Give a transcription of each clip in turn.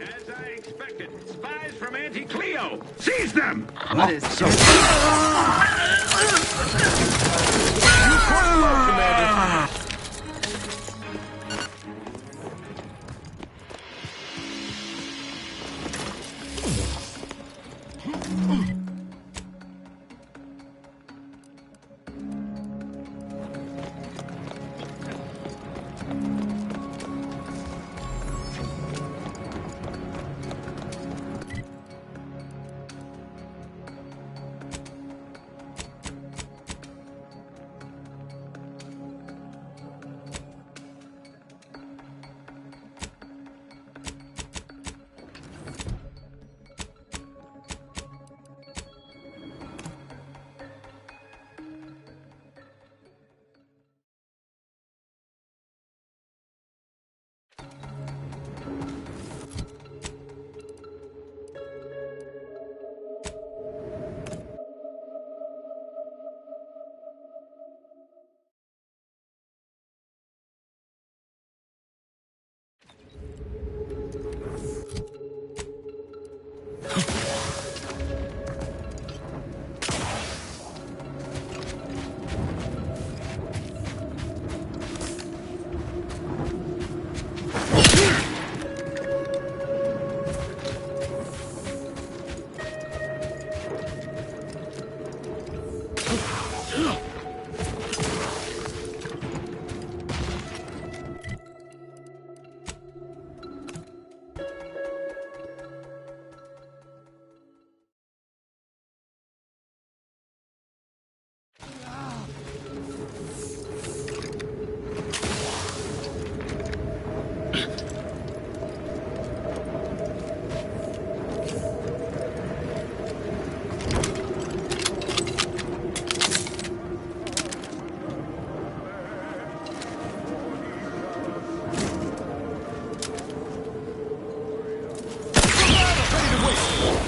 As I expected, spies from Anti-Cleo! Seize them! What is so? Commander.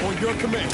On your command.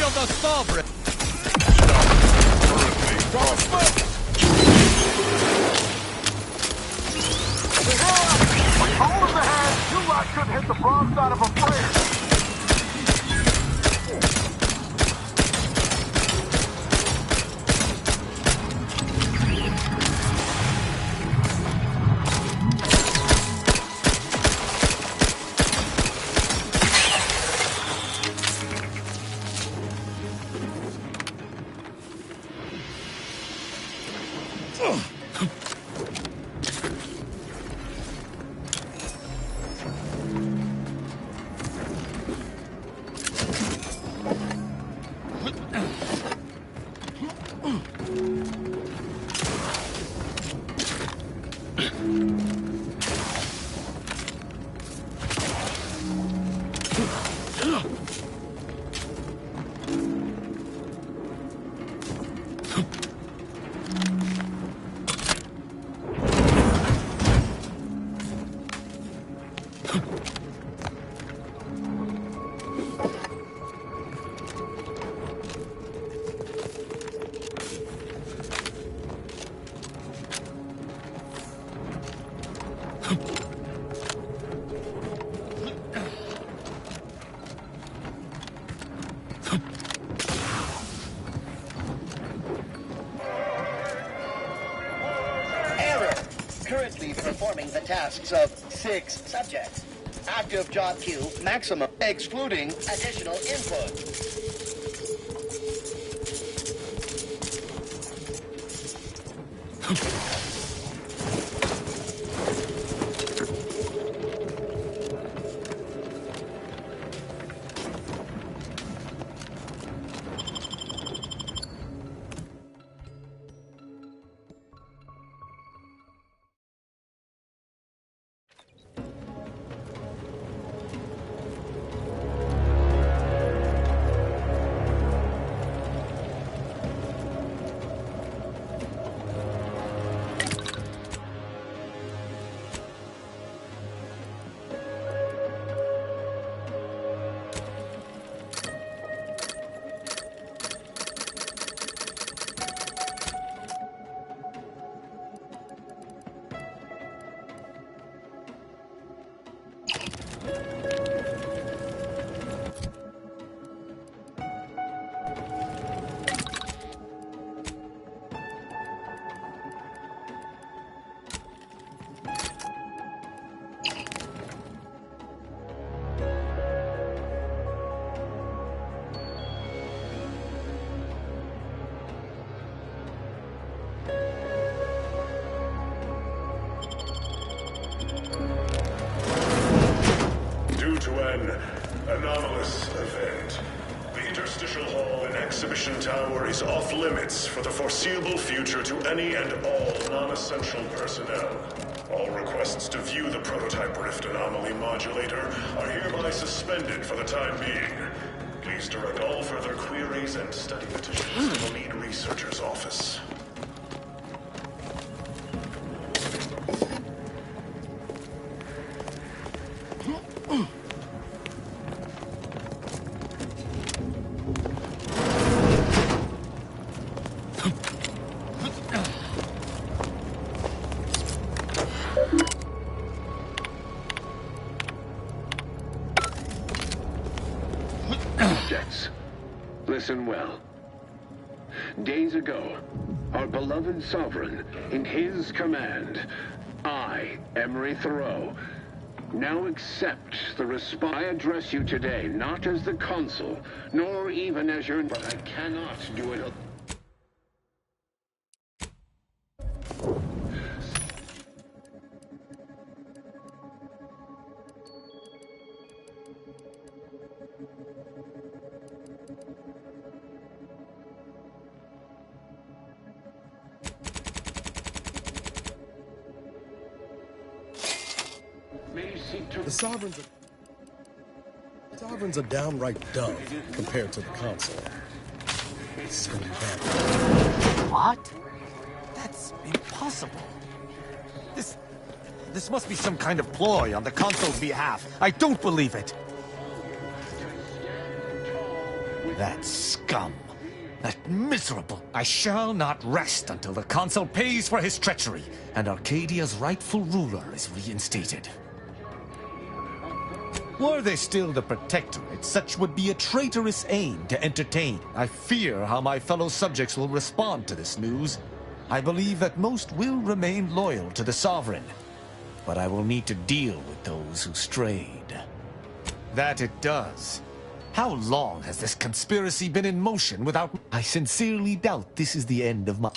Of the sovereign. With holes in the head, you lot should hit the broadside of a flare. Currently performing the tasks of 6 subjects. Active job queue, maximum, excluding additional input. Anomalous event. The interstitial hall and exhibition tower is off limits for the foreseeable future to any and all non-essential personnel. All requests to view the prototype rift anomaly modulator are hereby suspended for the time being. Please direct all further queries and study petitions to the lead researcher's office. Listen well. Days ago, our beloved sovereign, in his command, I, Emery Thoreau, now accept the response. I address you today not as the consul, nor even as your... But I cannot do it... The Sovereign's are downright dumb compared to the console. This is gonna be bad. What? That's impossible. This must be some kind of ploy on the console's behalf. I don't believe it. That scum. That miserable. I shall not rest until the console pays for his treachery and Arcadia's rightful ruler is reinstated. Were they still the Protectorate, such would be a traitorous aim to entertain. I fear how my fellow subjects will respond to this news. I believe that most will remain loyal to the Sovereign, but I will need to deal with those who strayed. That it does. How long has this conspiracy been in motion without... I sincerely doubt this is the end of my...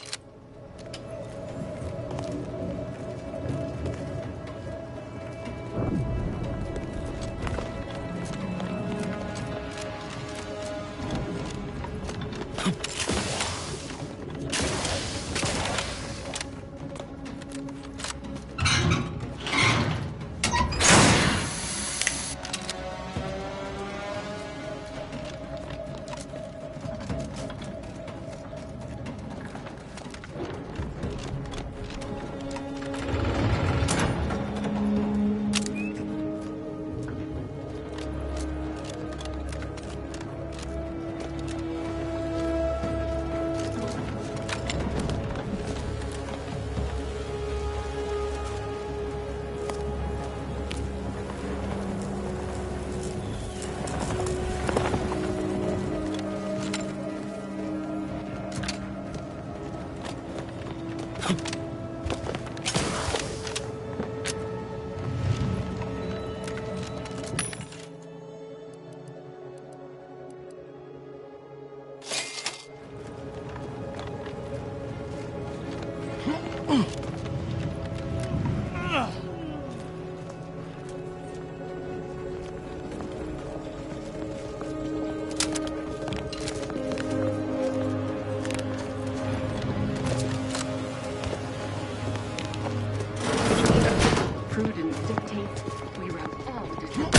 Prudence dictates we rub all decisions.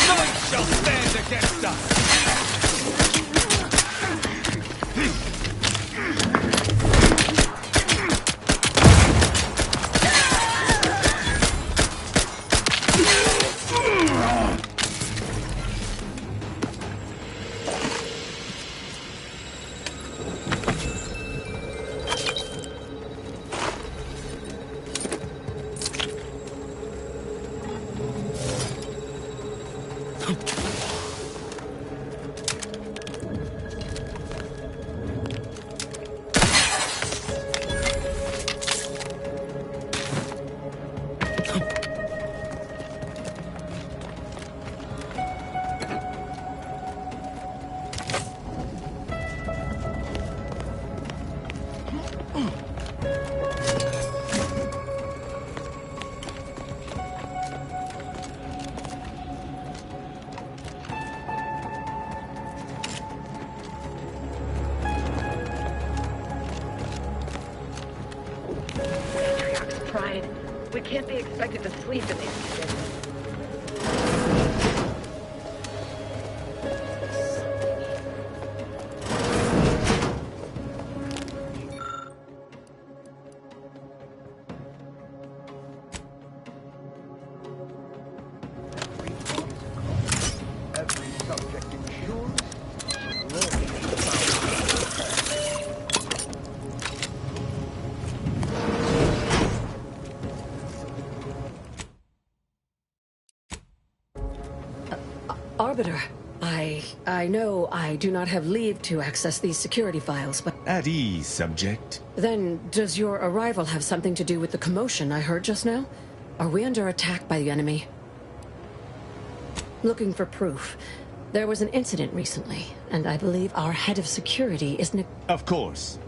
None shall stand against us! Pride. We can't be expected to sleep in these conditions. Every subject ensures Arbiter, I know I do not have leave to access these security files, but At ease, subject. then does your arrival have something to do with the commotion I heard just now? Are we under attack by the enemy? Looking for proof. There was an incident recently, and I believe our head of security is Of course.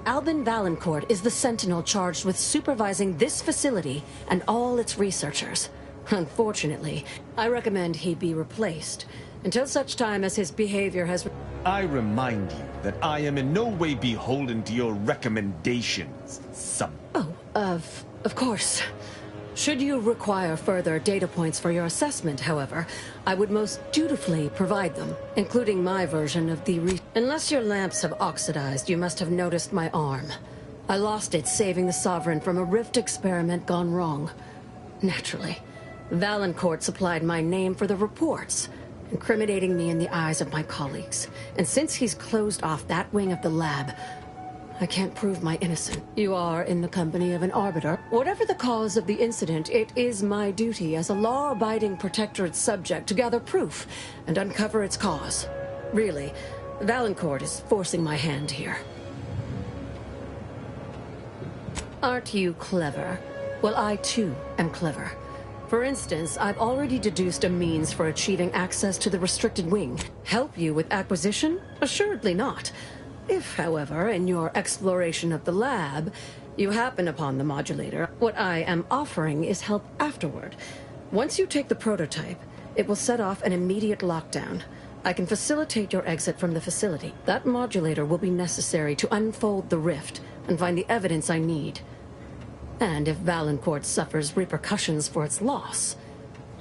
Albin Valancourt is the sentinel charged with supervising this facility and all its researchers. Unfortunately, I recommend he be replaced until such time as his behavior has... I remind you that I am in no way beholden to your recommendations, Oh, of course. Should you require further data points for your assessment, however, I would most dutifully provide them, including my version of the Unless your lamps have oxidized, you must have noticed my arm. I lost it saving the Sovereign from a rift experiment gone wrong. Naturally, Valancourt supplied my name for the reports, incriminating me in the eyes of my colleagues. And since he's closed off that wing of the lab, I can't prove my innocence. You are in the company of an arbiter. Whatever the cause of the incident, it is my duty as a law-abiding protectorate subject to gather proof and uncover its cause. Really, Valancourt is forcing my hand here. Aren't you clever? Well, I too am clever. For instance, I've already deduced a means for achieving access to the restricted wing. Help you with acquisition? Assuredly not. If, however, in your exploration of the lab, you happen upon the modulator, what I am offering is help afterward. Once you take the prototype, it will set off an immediate lockdown. I can facilitate your exit from the facility. That modulator will be necessary to unfold the rift and find the evidence I need. And if Valancourt suffers repercussions for its loss,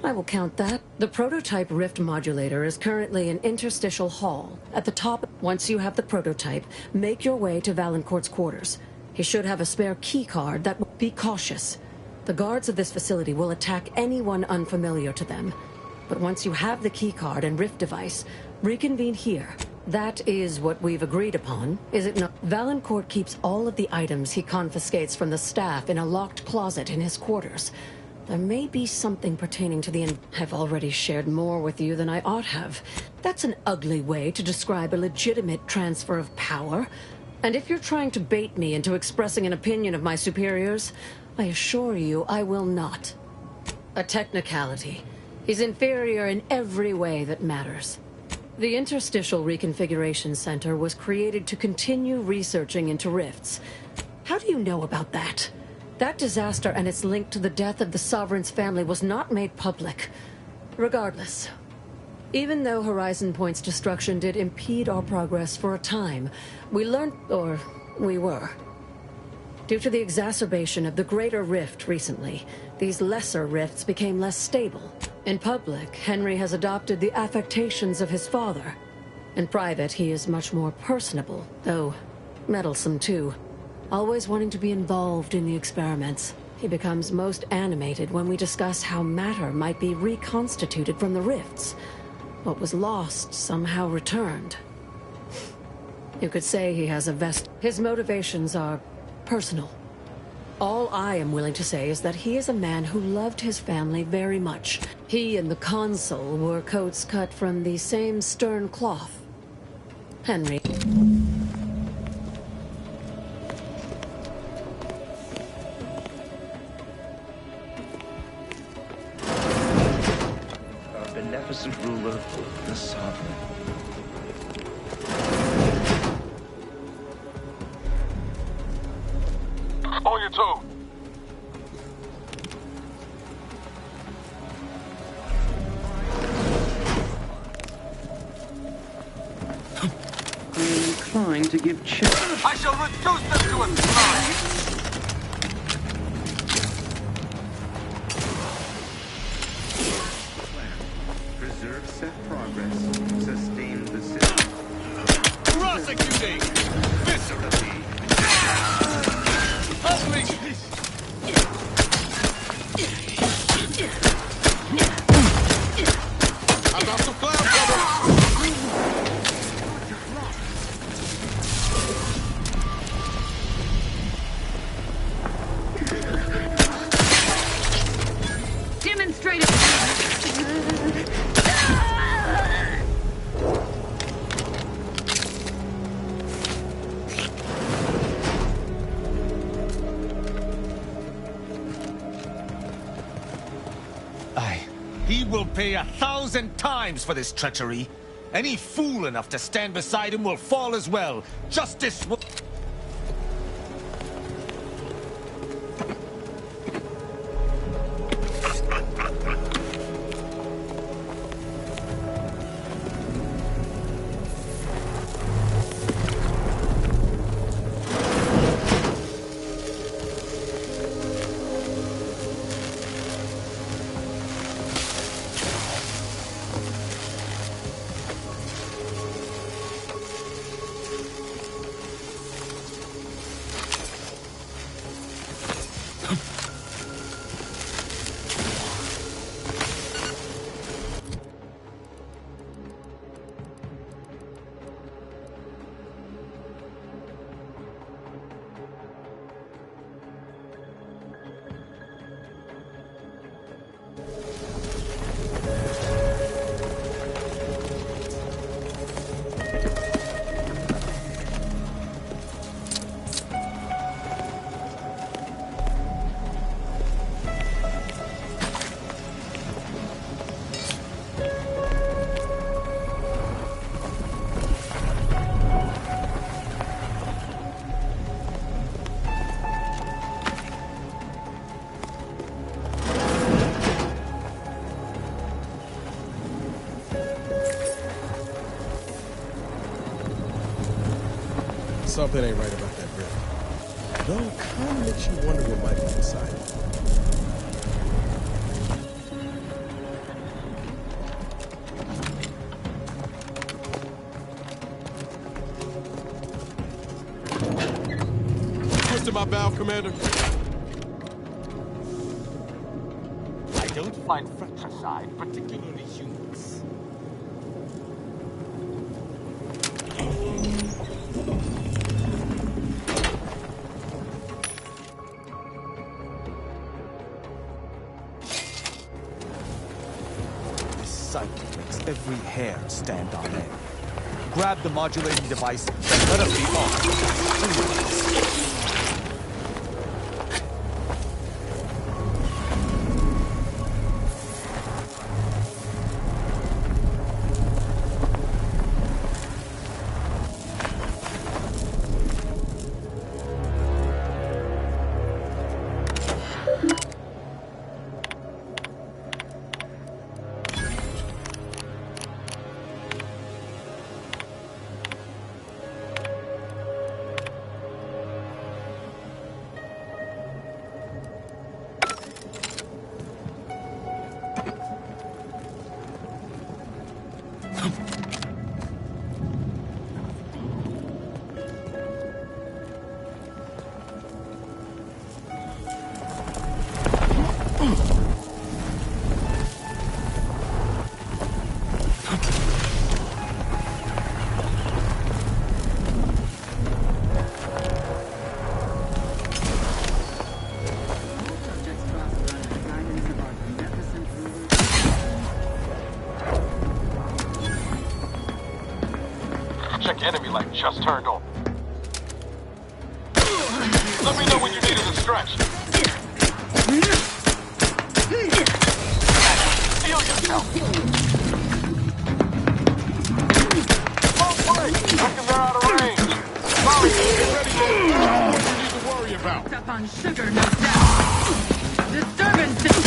I will count that. The prototype rift modulator is currently in interstitial hall. At the top, once you have the prototype, make your way to Valancourt's quarters. He should have a spare key card that will be cautious. The guards of this facility will attack anyone unfamiliar to them. But once you have the key card and rift device, reconvene here. That is what we've agreed upon, is it not? Valancourt keeps all of the items he confiscates from the staff in a locked closet in his quarters. There may be something pertaining to the... I've already shared more with you than I ought have. That's an ugly way to describe a legitimate transfer of power. And if you're trying to bait me into expressing an opinion of my superiors, I assure you I will not. A technicality. He's inferior in every way that matters. The Interstitial Reconfiguration Center was created to continue researching into rifts. How do you know about that? That disaster and its link to the death of the Sovereign's family was not made public. Regardless, even though Horizon Point's destruction did impede our progress for a time, we learned, or we were. Due to the exacerbation of the greater rift recently, these lesser rifts became less stable. In public, Henry has adopted the affectations of his father. In private, he is much more personable, though meddlesome too. Always wanting to be involved in the experiments. He becomes most animated when we discuss how matter might be reconstituted from the rifts. What was lost somehow returned. You could say he has his motivations are personal. All I am willing to say is that he is a man who loved his family very much. He and the Consul wore coats cut from the same stern cloth. Henry. Our beneficent ruler, the Sovereign. On your toe. I am inclined to give chase. I shall reduce them to a slime. Preserve set progress. Sustain the system. Prosecuting! Viscerally! Unleash! I've got some cloud cover! Demonstrate it! He will pay 1,000 times for this treachery. Any fool enough to stand beside him will fall as well. Justice will... Something ain't right about that rift. Though, kind of makes you wonder what might be inside. Twisted my valve, Commander. I don't find fratricide particularly humorous. Makes every hair stand on end. Grab the modulating device and let us be off. Check enemy light just turned on. Let me know when you need a distraction. Heal yourself. Oh, play! Reckon they're out of range. Sorry, get ready, man. What you need to worry about? Up on sugar, no doubt. Disturbances.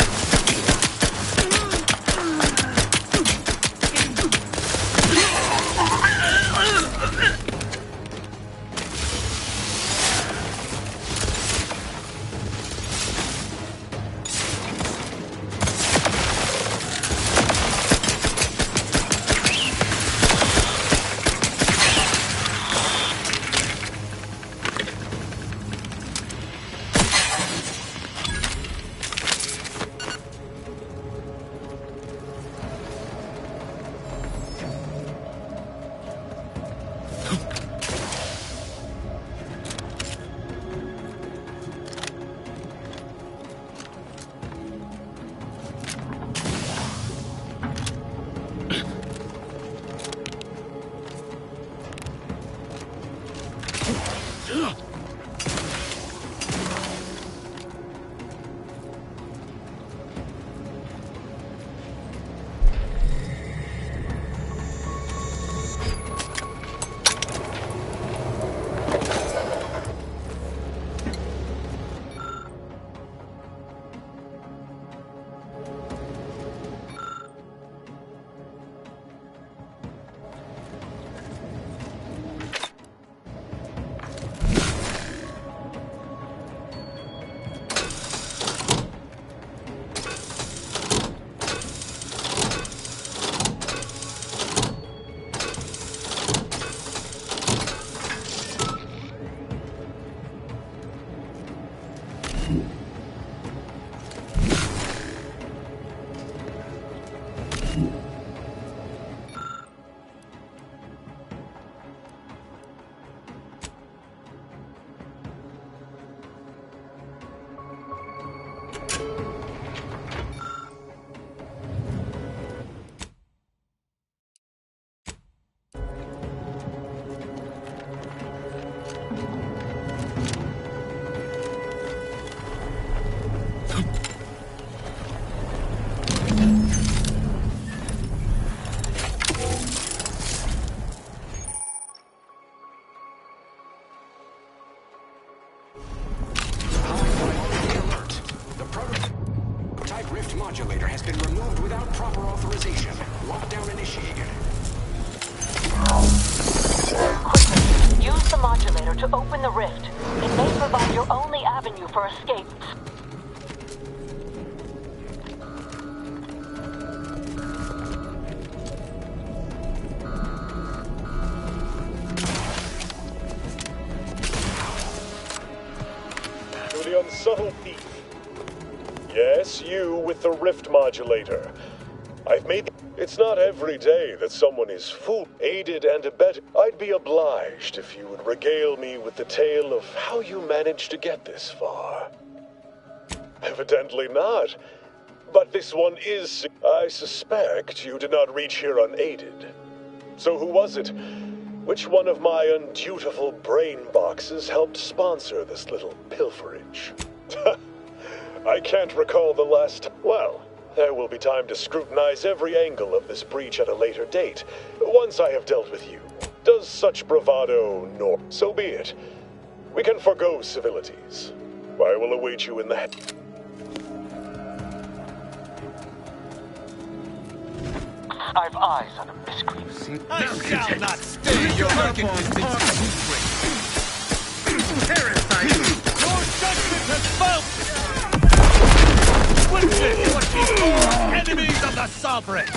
Modulator has been removed without proper authorization. Lockdown initiated. Quickly, use the modulator to open the rift. It may provide your only avenue for escape. To the unsubtle thief. Yes, you with the rift modulator. I've made... It's not every day that someone is aided and abetted. I'd be obliged if you would regale me with the tale of how you managed to get this far. Evidently not. But this one is... I suspect you did not reach here unaided. So who was it? Which one of my undutiful brain boxes helped sponsor this little pilferage? I can't recall the last... Well, there will be time to scrutinize every angle of this breach at a later date, once I have dealt with you. Does such bravado nor... So be it. We can forgo civilities. I will await you in the... I've eyes on a miscreant. I shall not stay your parasite! Your judgment has spoken! Witness what she calls enemies of the sovereign!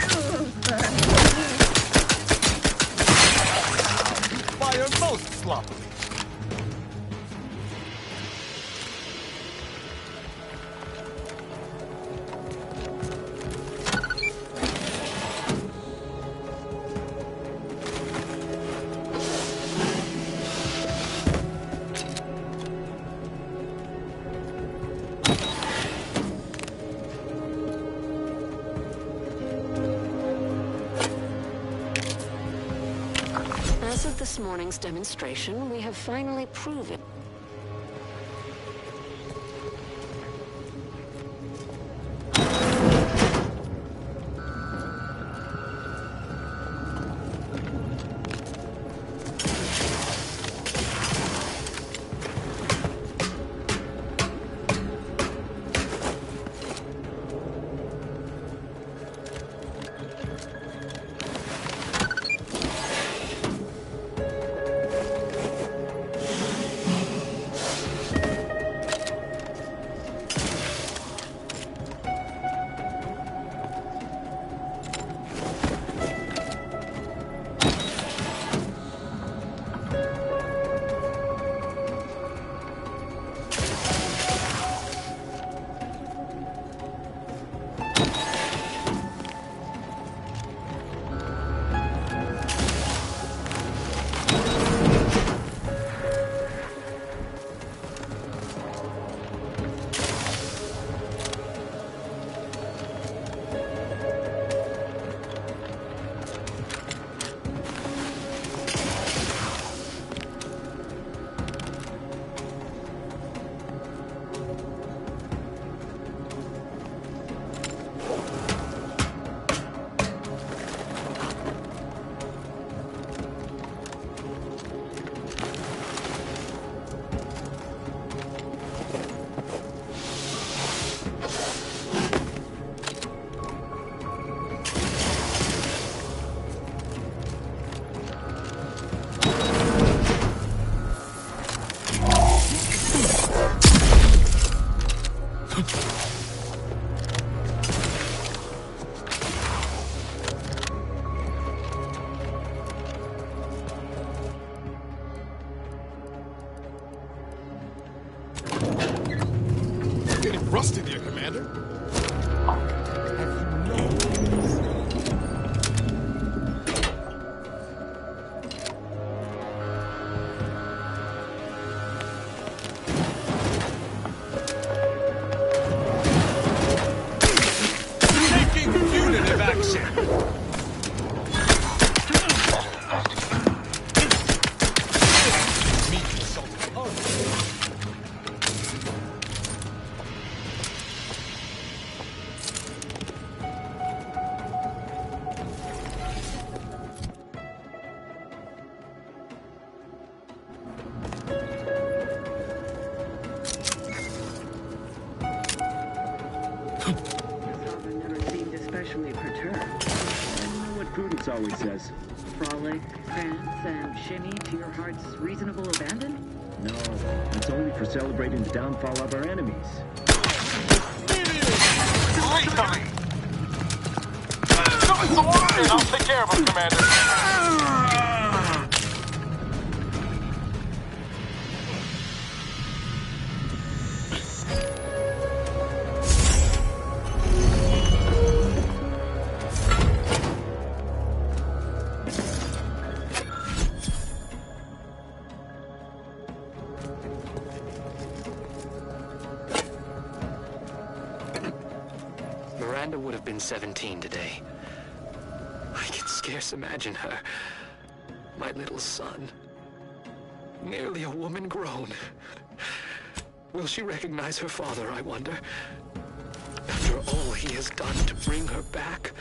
sloppily. As of this morning's demonstration, we have finally proven... Rusted here, Commander. Taking punitive action. Especially perturbed. I know what Prudence always says. Frolic, dance, and shimmy to your heart's reasonable abandon? No, it's only for celebrating the downfall of our enemies. Too late, Tommy! Show us the water and I'll take care of him, Commander. Miranda would have been 17 today. I can scarce imagine her. My little son. Nearly a woman grown. Will she recognize her father, I wonder? After all he has done to bring her back,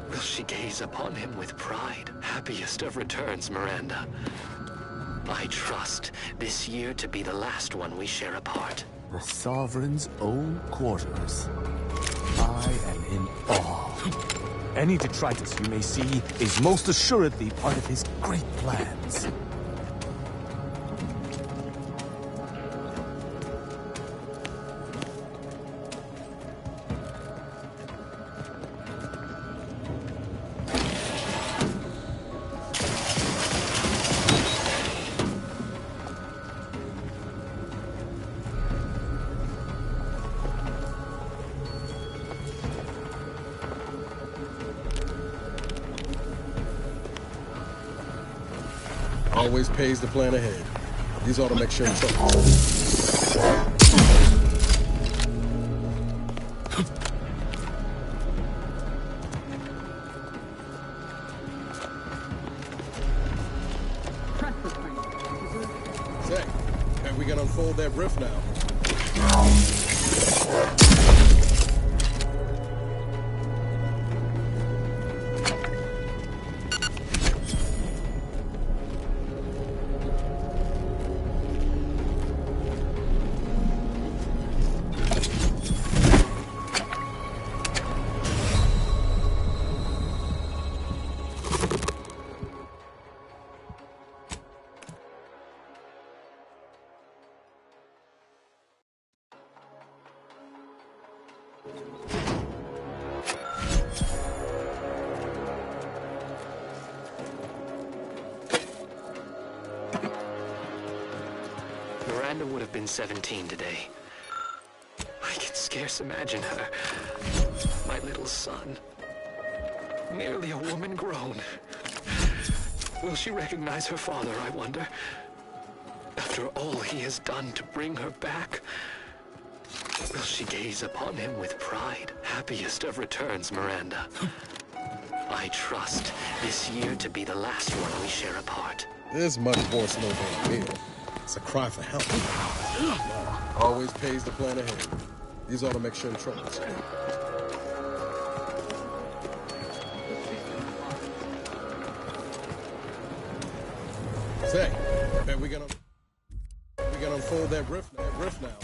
will she gaze upon him with pride? Happiest of returns, Miranda. I trust this year to be the last one we share apart. The Sovereign's own quarters. I am in awe. Any detritus you may see is most assuredly part of his great plans. Always pays to plan ahead. These ought to make sure you're trouble. Say, and we can unfold that rift now. Miranda would have been 17 today. I can scarce imagine her. My little son. Nearly a woman grown. Will she recognize her father, I wonder? After all he has done to bring her back, will she gaze upon him with pride? Happiest of returns, Miranda. I trust this year to be the last one we share apart. This much more snow than meal. It's a cry for help. Always pays to plan ahead. These ought to make sure trouble is clear. Say, man, we gonna unfold that rift now.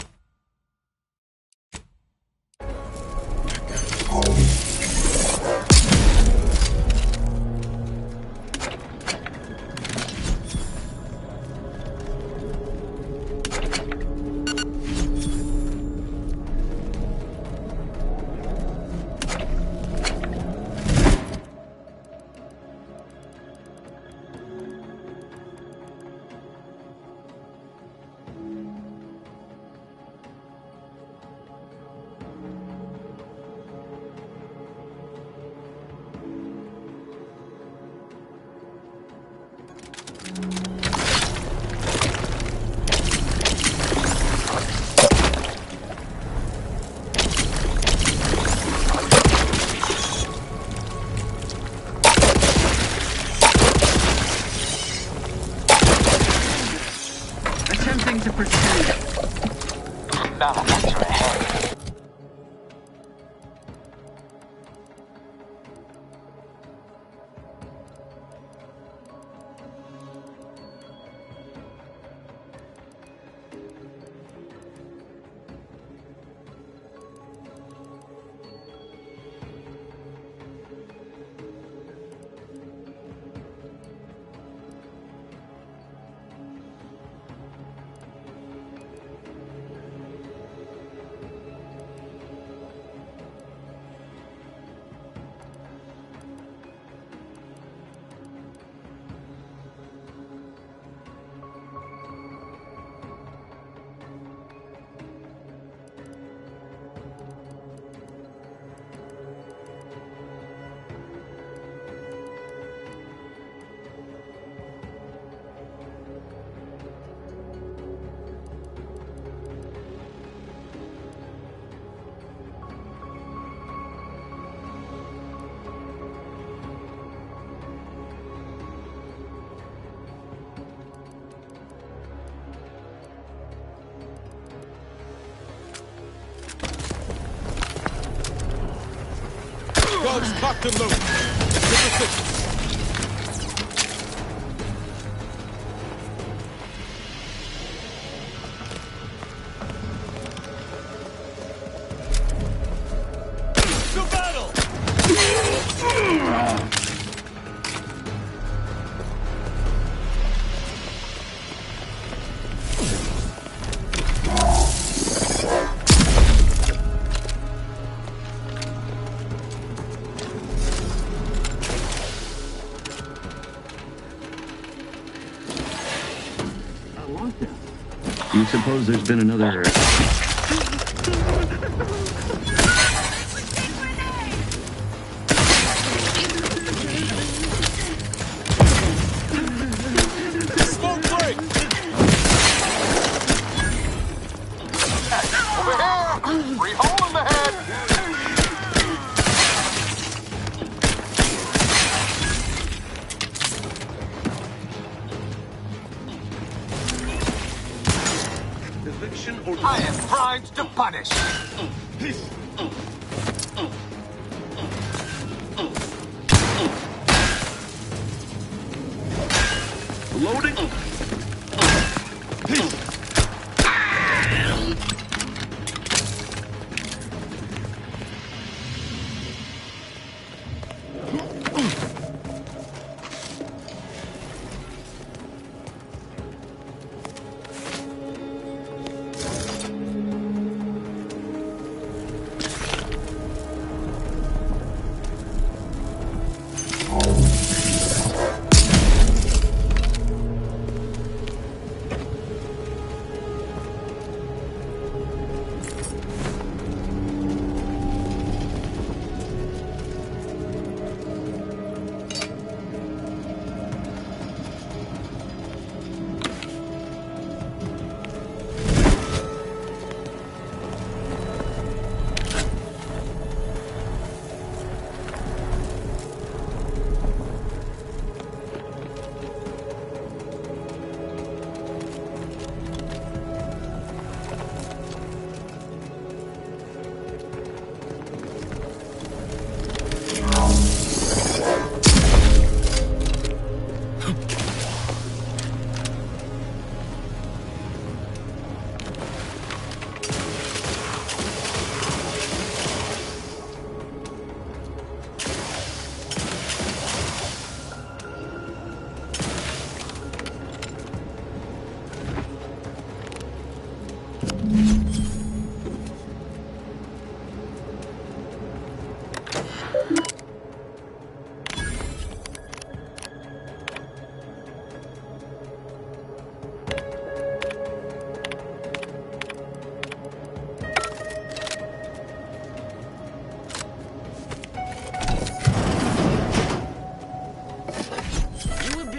Attempting to pursue. Not a lecture ahead. Guns cocked and loaded. Get position. Do you suppose there's been another... suspicion or... I am primed to punish. Loading.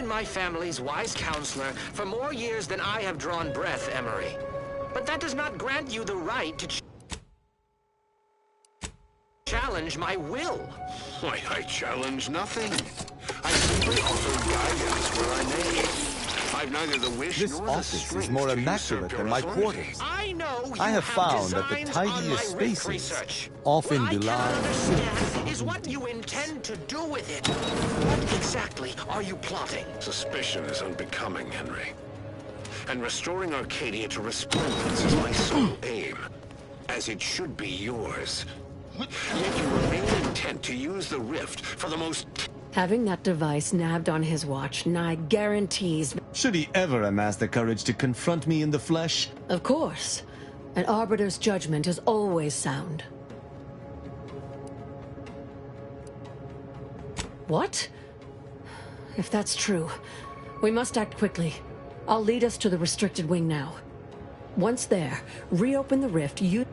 My family's wise counselor for more years than I have drawn breath, Emery. But that does not grant you the right to challenge my will. Why, I challenge nothing. I simply offer guidance where I may. I've neither the wish This nor the office strength is more to immaculate usurp than your my authority. quarters. I know I have found that the designs on tiniest my rift spaces research. often What I belie... cannot understand is what you intend to do with it. What exactly are you plotting? Suspicion is unbecoming, Henry. And restoring Arcadia to resplendence is my sole aim, as it should be yours. Yet you remain intent to use the rift for the most... Having that device nabbed on his watch nigh guarantees... Should he ever amass the courage to confront me in the flesh? Of course. An Arbiter's judgment is always sound. What? If that's true, we must act quickly. I'll lead us to the restricted wing now. Once there, reopen the rift, you...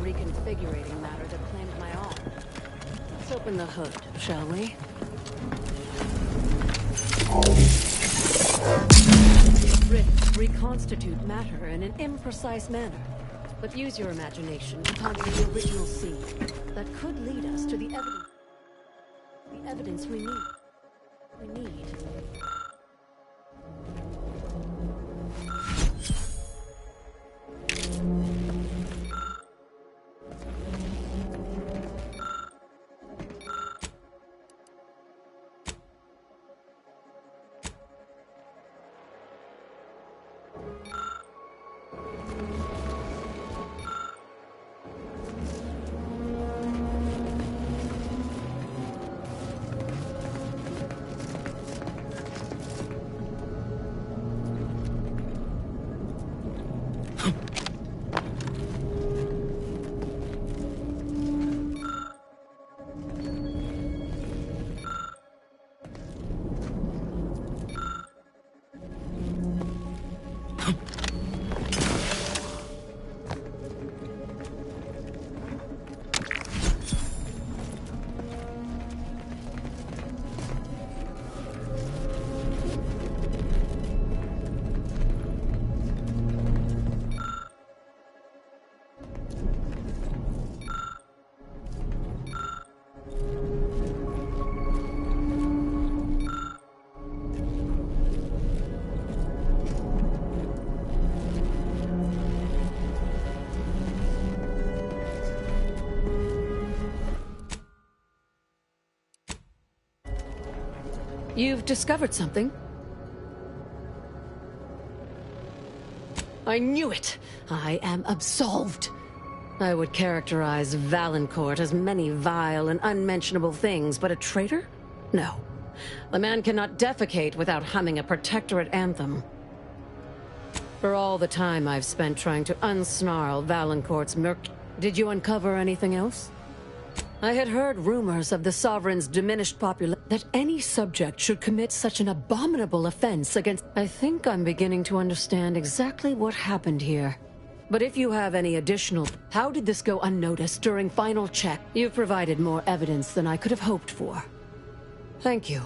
reconfigurating matter that claimed my arm. Let's open the hood, shall we? Rifts reconstitute matter in an imprecise manner, but use your imagination to conjure the original seed that could lead us to the evidence we need. You've discovered something. I knew it! I am absolved. I would characterize Valancourt as many vile and unmentionable things, but a traitor? No. The man cannot defecate without humming a protectorate anthem. For all the time I've spent trying to unsnarl Valancourt's did you uncover anything else? I had heard rumors of the Sovereign's diminished population, that any subject should commit such an abominable offense against... I think I'm beginning to understand exactly what happened here. But if you have any additional... How did this go unnoticed during final check? You've provided more evidence than I could have hoped for. Thank you.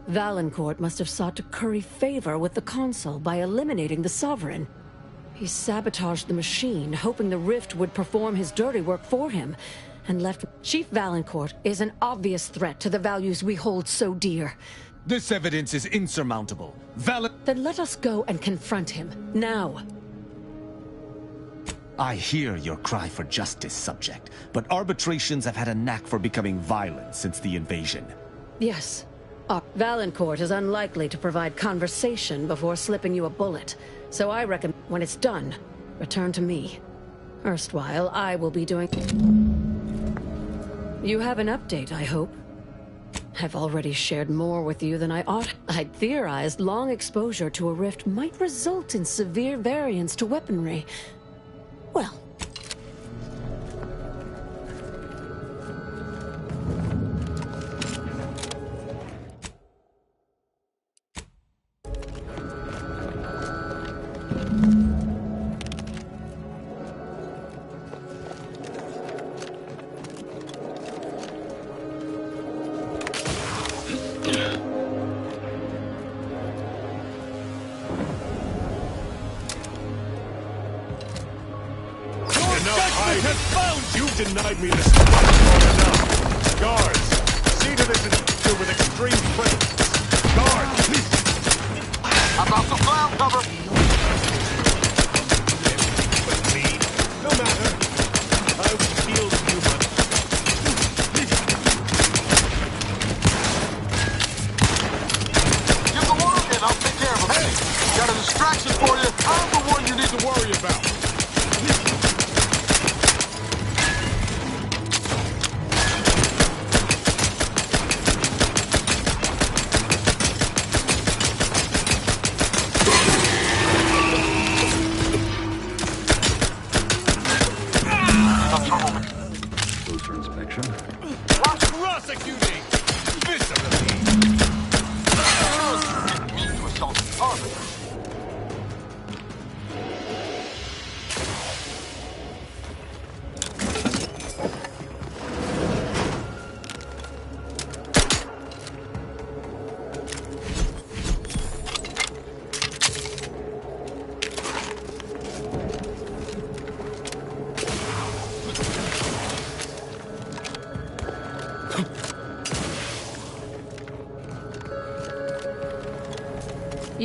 Valancourt must have sought to curry favor with the Consul by eliminating the Sovereign. He sabotaged the machine, hoping the Rift would perform his dirty work for him, and left... Chief Valancourt is an obvious threat to the values we hold so dear. This evidence is insurmountable. Then let us go and confront him, now. I hear your cry for justice, subject, but arbitrations have had a knack for becoming violent since the invasion. Yes. Valancourt is unlikely to provide conversation before slipping you a bullet. So I reckon when it's done, return to me. Erstwhile, I will be doing... You have an update, I hope. I've already shared more with you than I ought. I'd theorized long exposure to a rift might result in severe variance to weaponry. Well... Denied me this long enough. Guards, see to this intruder with extreme presence. Guards, please. How about some cloud cover? But me, no matter. I will shield you, but... Give the order and I'll take care of him. Hey, got a distraction for you. I'm the one you need to worry about.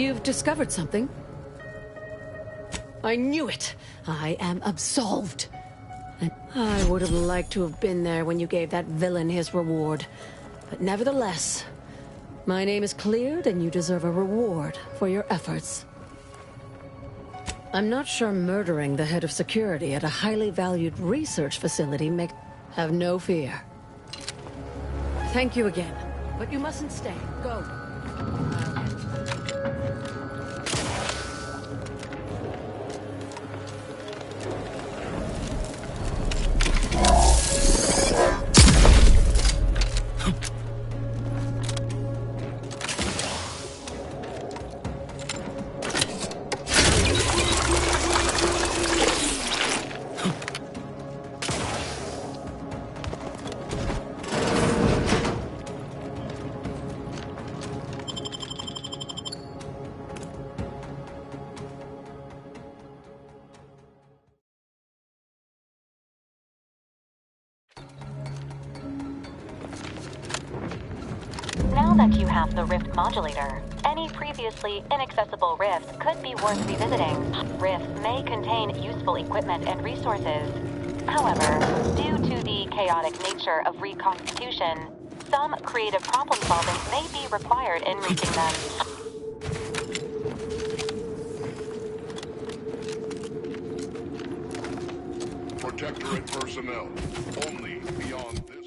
You've discovered something. I knew it! I am absolved. And I would have liked to have been there when you gave that villain his reward. But nevertheless, my name is cleared and you deserve a reward for your efforts. I'm not sure murdering the head of security at a highly valued research facility makes... Have no fear. Thank you again, but you mustn't stay. Go. Now that you have the Rift modulator, any previously inaccessible rift could be worth revisiting. Rifts may contain useful equipment and resources. However, due to the chaotic nature of reconstitution, some creative problem solving may be required in reaching them. Protectorate personnel, only beyond this.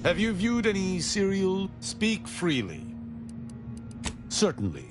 Have you viewed any serial? Speak freely. Certainly.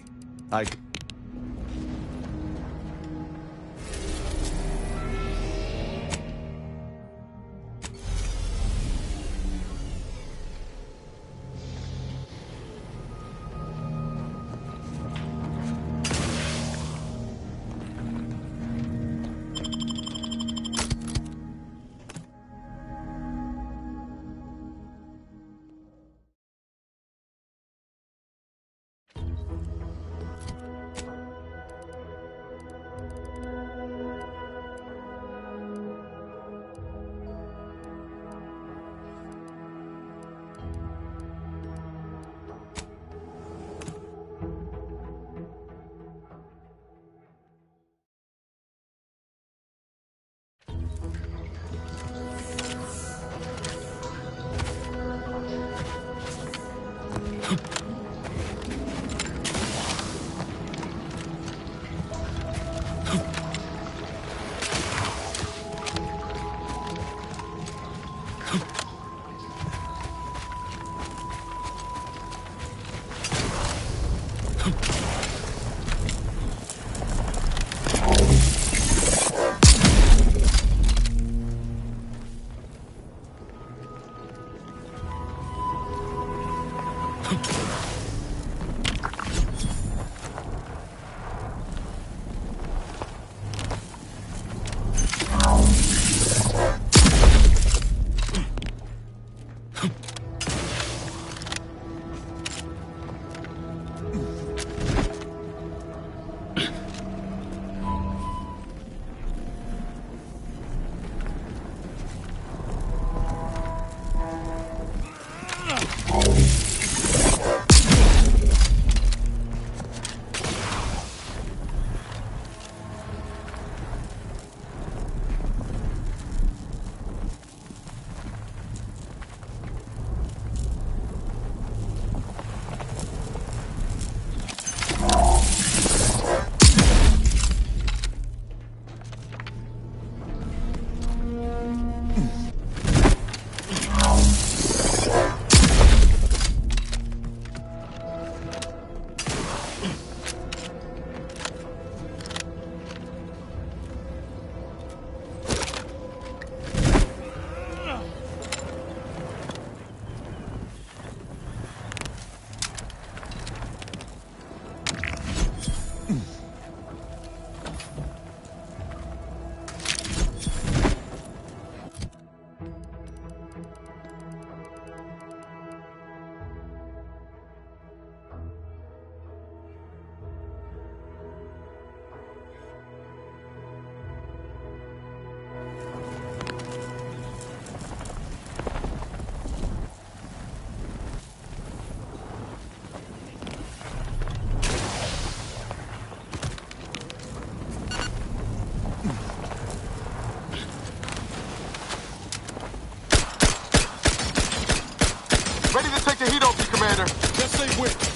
Ready to take the heat off you, Commander. Just stay with me.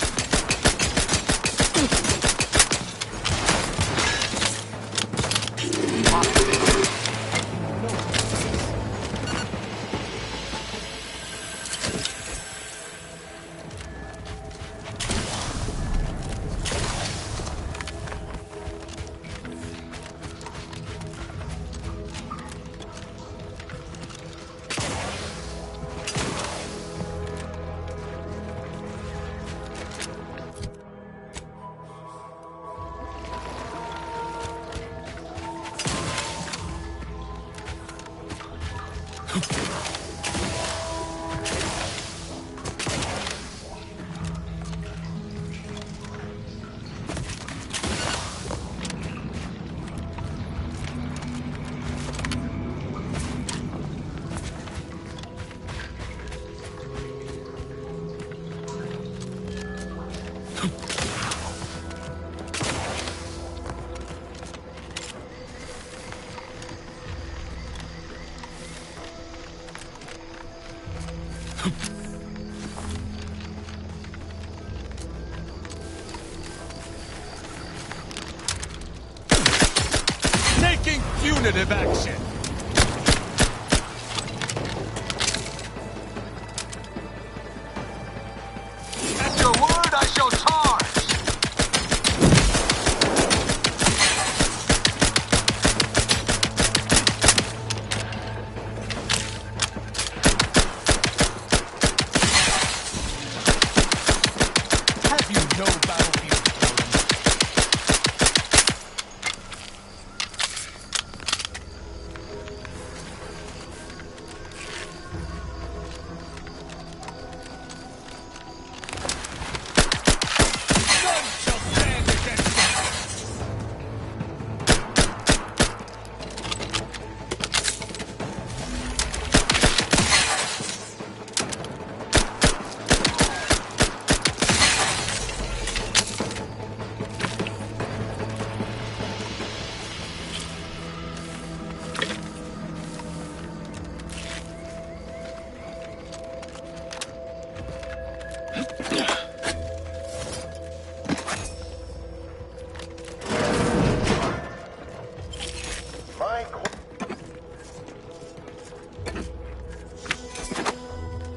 Taking punitive action.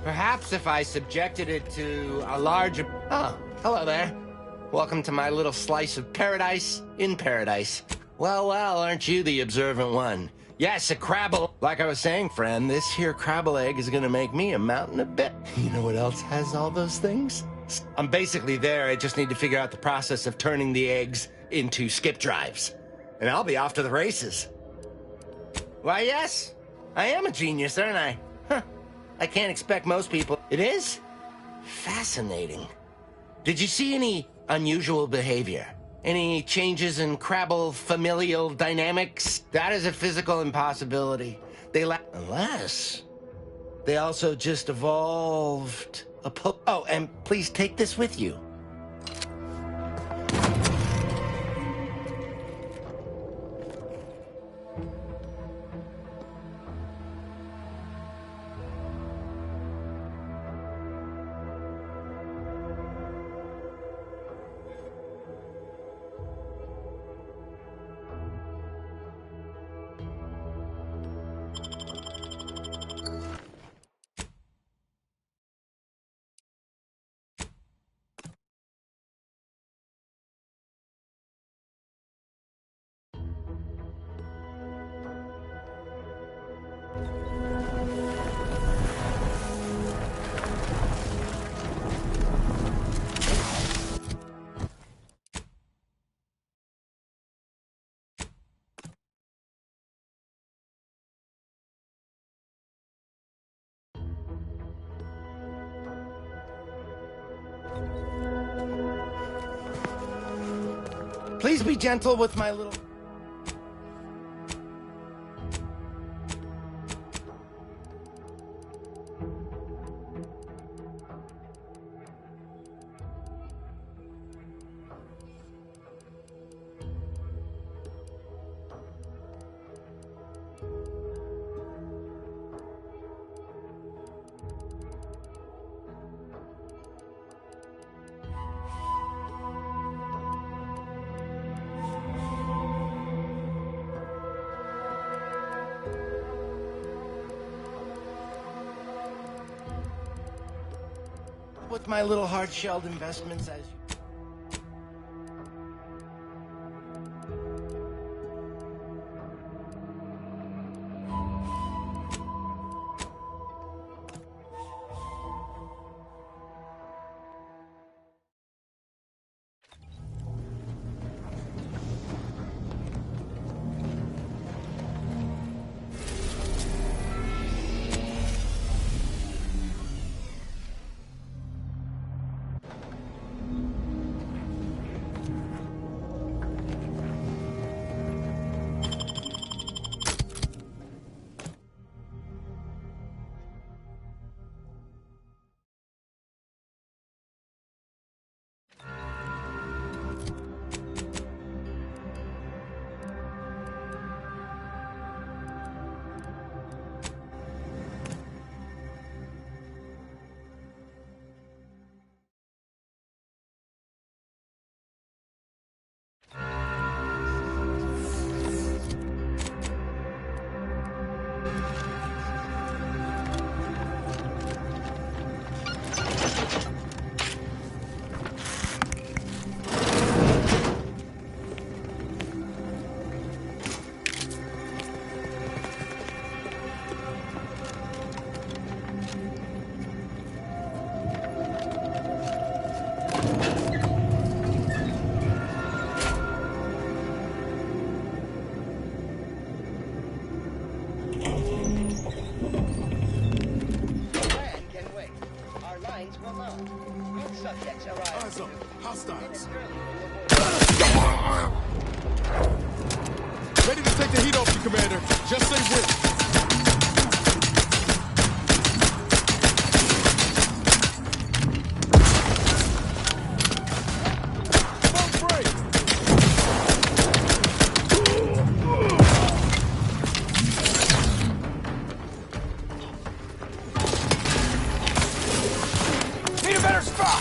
Perhaps if I subjected it to a larger... Oh, hello there. Welcome to my little slice of paradise in paradise. Well, well, aren't you the observant one? Yes, a crabble. Like I was saying, friend, this here crabble egg is gonna make me a mountain of bit. You know what else has all those things? I'm basically there. I just need to figure out the process of turning the eggs into skip drives. And I'll be off to the races. Why, yes. I am a genius, aren't I? Huh. I can't expect most people. It is? Fascinating. Did you see any unusual behavior? Any changes in crabble familial dynamics? That is a physical impossibility. Unless they also just evolved a oh, and please take this with you. Please be gentle with my little... with my little hard-shelled investments as you... Hostiles. Ready to take the heat off you, Commander. Just say when. Need a better spot!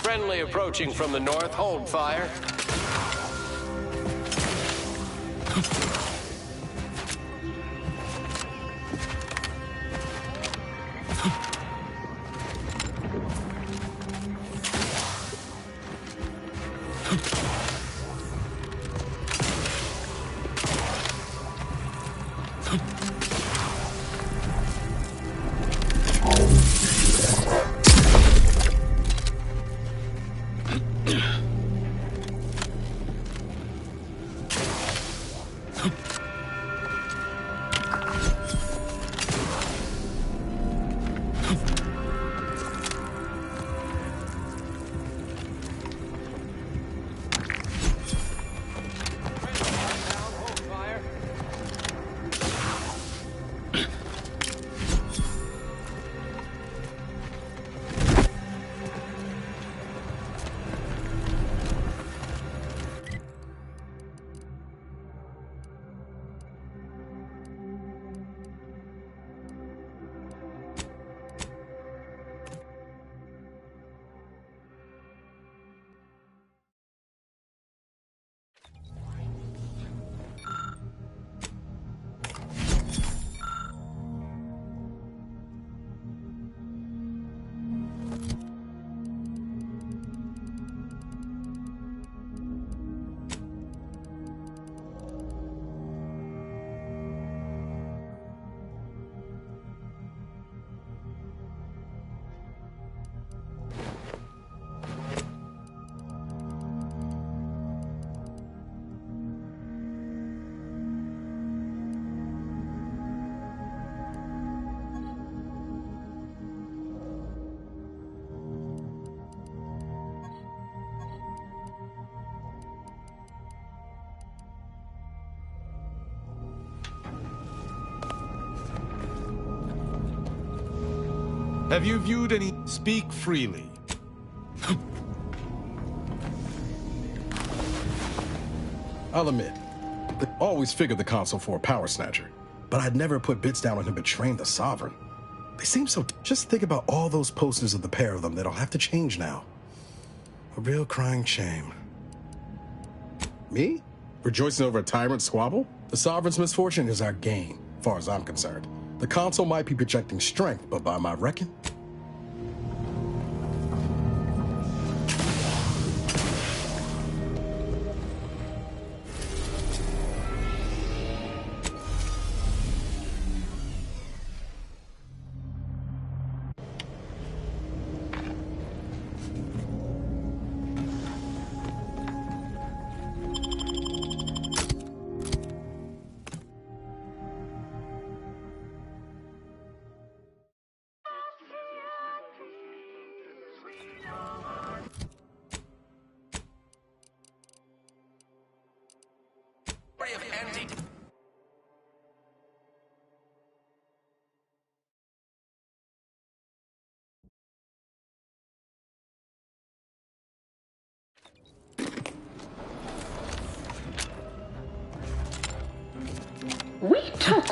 Friendly approaching from the north. Hold fire. Have you viewed any? Speak freely. I'll admit, I always figured the console for a power snatcher, but I'd never put bits down on him betraying the Sovereign. They seem so... Just think about all those posters of the pair of them that'll have to change now. A real crying shame. Me? Rejoicing over a tyrant squabble? The Sovereign's misfortune is our gain, as far as I'm concerned. The console might be projecting strength, but by my reckon...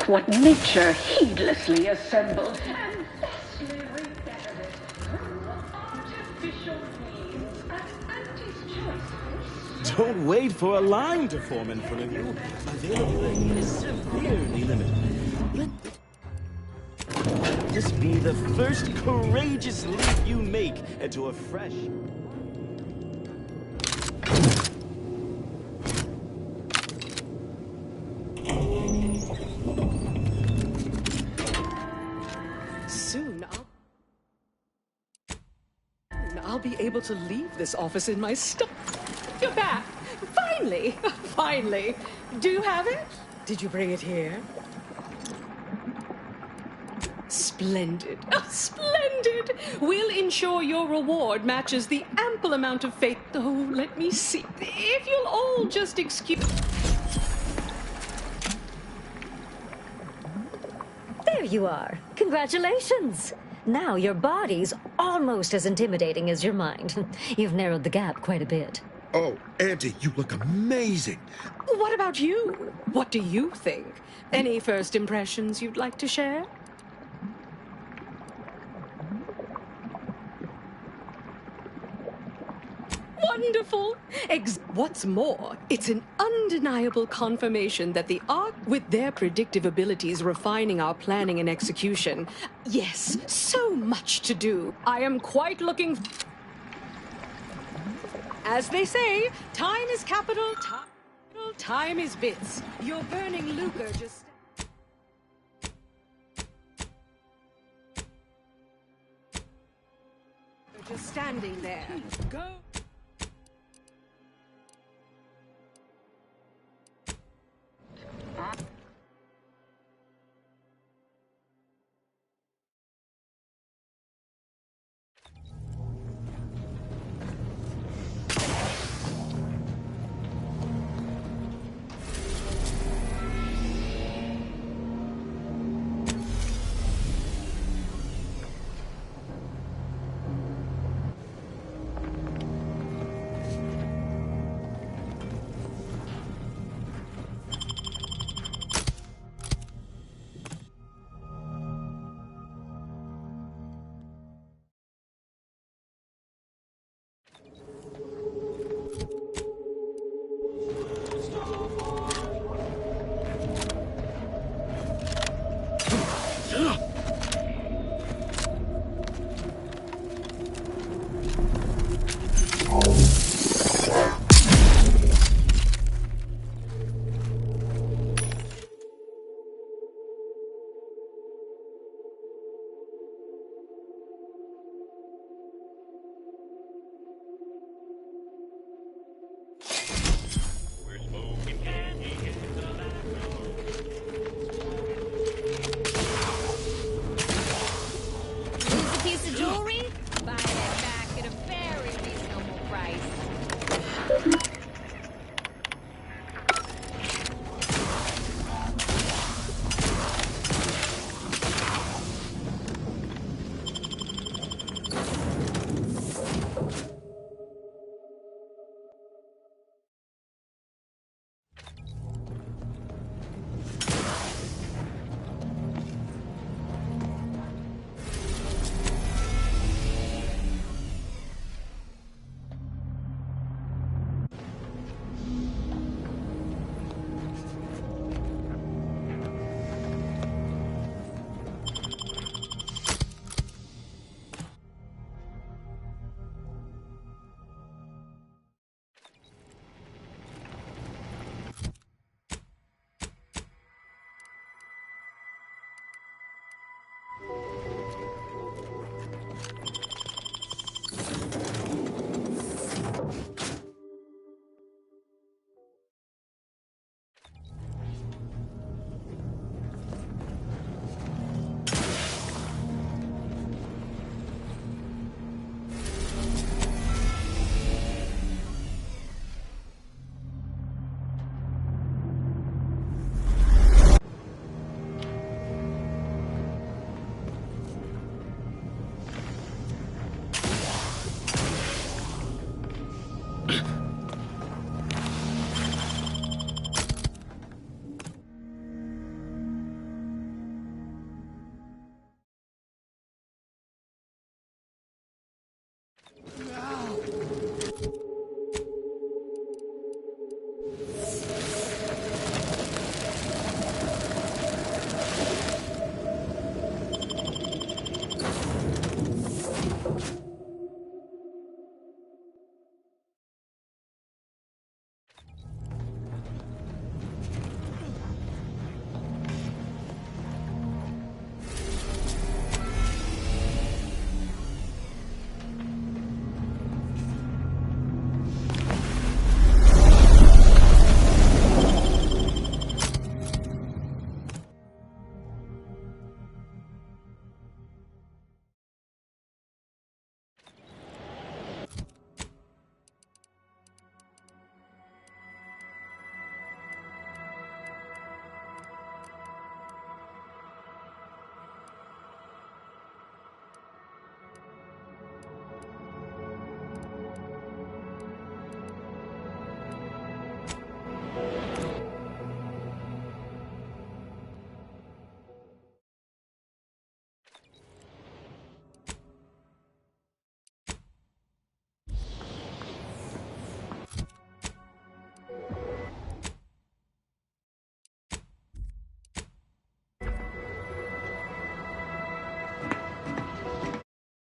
what nature heedlessly assembled and bestly repaired through artificial means at Auntie's choice. Don't wait for a line to form in front of you. Availability is severely limited. Let this be the first courageous leap you make into a fresh... Soon I'll be able to leave this office in my You're back! Finally! Finally! Do you have it? Did you bring it here? Splendid. Oh, splendid! We'll ensure your reward matches the ample amount of faith. Oh, let me see. If you'll all just excuse... There you are. Congratulations! Now your body's almost as intimidating as your mind. You've narrowed the gap quite a bit. Oh, Auntie, you look amazing. What about you? What do you think? Any first impressions you'd like to share? Wonderful! What's more, it's an undeniable confirmation that the Ark, with their predictive abilities refining our planning and execution. Yes, so much to do. I am quite looking... As they say, time is capital, time is bits. Your burning lucre just standing there. Go.